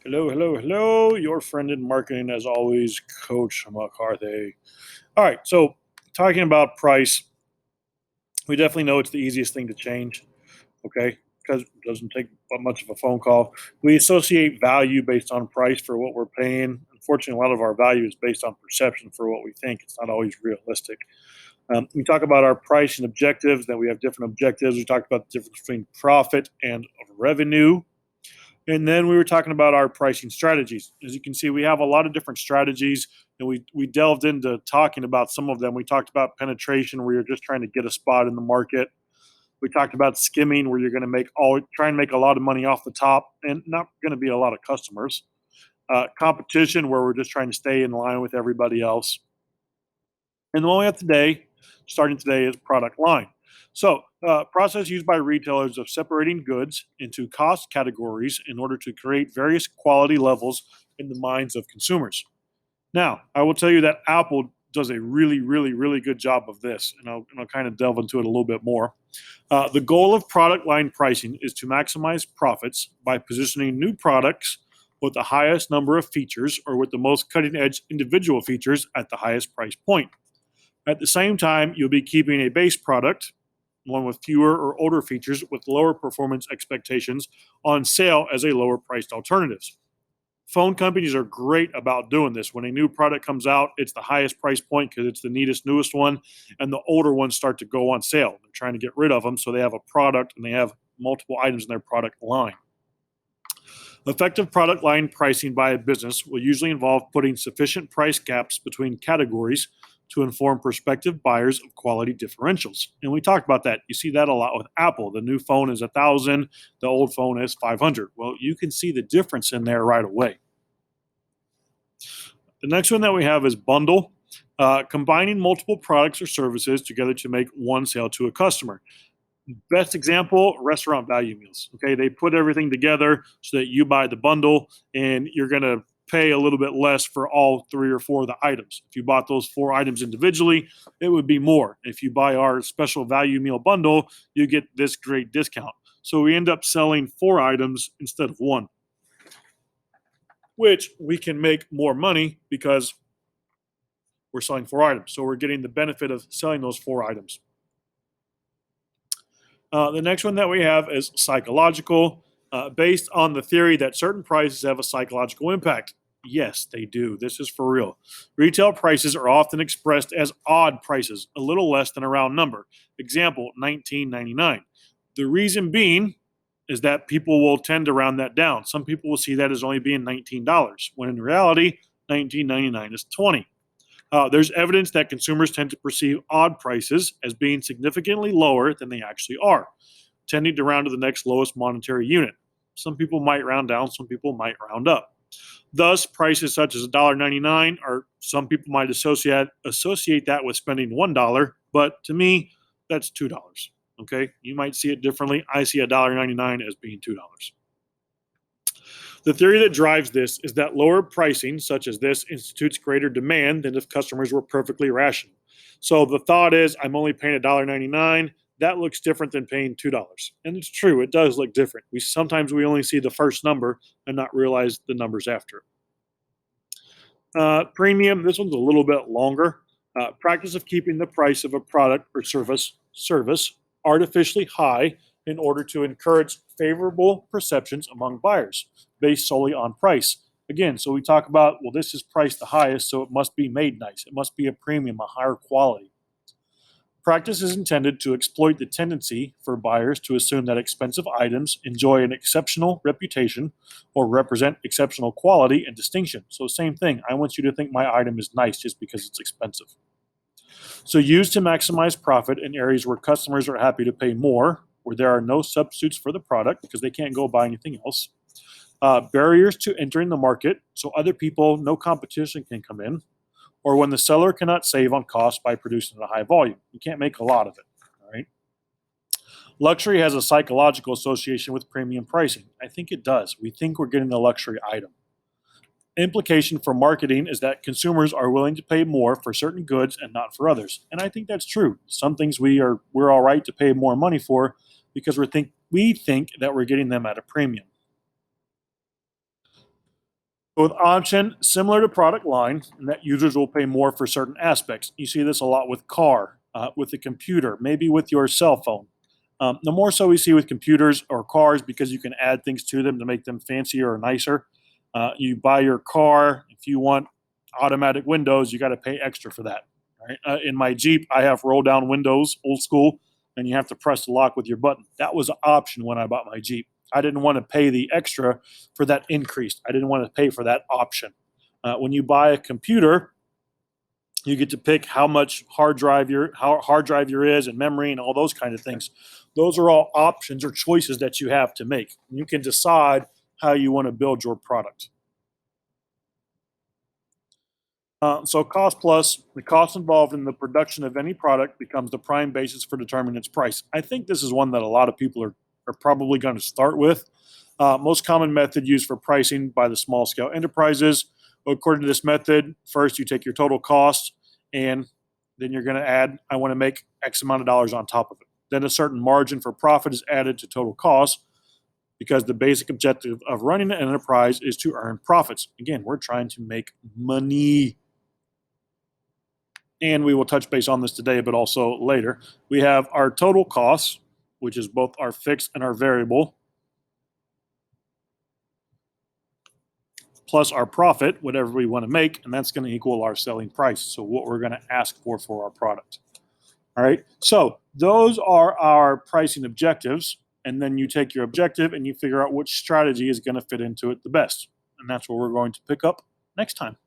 Hello, hello, hello. Your friend in marketing, as always, Coach McCarthy. All right, so talking about price, we definitely know it's the easiest thing to change, okay? Because it doesn't take much of a phone call. We associate value based on price for what we're paying. Unfortunately, a lot of our value is based on perception for what we think. It's not always realistic. We talk about our price and objectives, that we have different objectives. We talked about the difference between profit and revenue. And then we were talking about our pricing strategies. As you can see, we have a lot of different strategies, and we delved into talking about some of them. We talked about penetration, where you're just trying to get a spot in the market. We talked about skimming, where you're going to try and make a lot of money off the top, and not going to be a lot of customers. Competition, where we're just trying to stay in line with everybody else. And the one we have today, starting today, is product line. So, process used by retailers of separating goods into cost categories in order to create various quality levels in the minds of consumers. Now, I will tell you that Apple does a really, really, really good job of this, and I'll kind of delve into it a little bit more. The goal of product line pricing is to maximize profits by positioning new products with the highest number of features or with the most cutting edge individual features at the highest price point. At the same time, you'll be keeping a base product, one with fewer or older features with lower performance expectations, on sale as a lower priced alternatives. Phone companies are great about doing this. When a new product comes out, it's the highest price point because it's the neatest, newest one, and the older ones start to go on sale. They're trying to get rid of them so they have a product and they have multiple items in their product line. Effective product line pricing by a business will usually involve putting sufficient price gaps between categories to inform prospective buyers of quality differentials. And we talked about that. You see that a lot with Apple. The new phone is 1,000, the old phone is 500. Well, you can see the difference in there right away. The next one that we have is bundle, combining multiple products or services together to make one sale to a customer. Best example, restaurant value meals. Okay, they put everything together so that you buy the bundle and you're going to pay a little bit less for all three or four of the items. If you bought those four items individually, it would be more. If you buy our special value meal bundle, you get this great discount. So we end up selling four items instead of one, which we can make more money because we're selling four items. So we're getting the benefit of selling those four items. The next one that we have is psychological, based on the theory that certain prices have a psychological impact. Yes, they do. This is for real. Retail prices are often expressed as odd prices, a little less than a round number. Example, $19.99. The reason being is that people will tend to round that down. Some people will see that as only being $19, when in reality, $19.99 is $20. There's evidence that consumers tend to perceive odd prices as being significantly lower than they actually are, tending to round to the next lowest monetary unit. Some people might round down, some people might round up. Thus, prices such as $1.99 are some people might associate that with spending $1, but to me, that's $2. Okay, you might see it differently. I see $1.99 as being $2. The theory that drives this is that lower pricing, such as this, institutes greater demand than if customers were perfectly rational. So the thought is, I'm only paying $1.99. That looks different than paying $2. And it's true, it does look different. We only see the first number and not realize the numbers after. Premium, this one's a little bit longer. Practice of keeping the price of a product or service artificially high in order to encourage favorable perceptions among buyers based solely on price. Again, so we talk about, well, this is priced the highest, so it must be made nice. It must be a premium, a higher quality. Practice is intended to exploit the tendency for buyers to assume that expensive items enjoy an exceptional reputation or represent exceptional quality and distinction. So, same thing. I want you to think my item is nice just because it's expensive. So, used to maximize profit in areas where customers are happy to pay more, where there are no substitutes for the product because they can't go buy anything else. Barriers to entering the market, so other people, no competition can come in, or when the seller cannot save on cost by producing at a high volume. You can't make a lot of it. All right. Luxury has a psychological association with premium pricing. I think it does. We think we're getting a luxury item. Implication for marketing is that consumers are willing to pay more for certain goods and not for others. And I think that's true. Some things we're all right to pay more money for because we think that we're getting them at a premium. With option, similar to product line, and that users will pay more for certain aspects. You see this a lot with car, with the computer, maybe with your cell phone. The more so we see with computers or cars because you can add things to them to make them fancier or nicer. You buy your car, if you want automatic windows, you got to pay extra for that. Right? In my Jeep, I have roll down windows, old school, and you have to press the lock with your button. That was an option when I bought my Jeep. I didn't want to pay the extra for that increase. I didn't want to pay for that option. When you buy a computer, you get to pick how much hard drive your is and memory and all those kind of things. Those are all options or choices that you have to make. You can decide how you want to build your product. So cost plus, the cost involved in the production of any product becomes the prime basis for determining its price. I think this is one that a lot of people are probably going to start with. Most common method used for pricing by the small scale enterprises. According to this method, first you take your total cost and then you're going to add, I want to make X amount of dollars on top of it. Then a certain margin for profit is added to total cost because the basic objective of running an enterprise is to earn profits. Again, we're trying to make money. And we will touch base on this today, but also later. We have our total costs, which is both our fixed and our variable, plus our profit, whatever we want to make, and that's going to equal our selling price. So what we're going to ask for our product. All right. So those are our pricing objectives. And then you take your objective and you figure out which strategy is going to fit into it the best. And that's what we're going to pick up next time.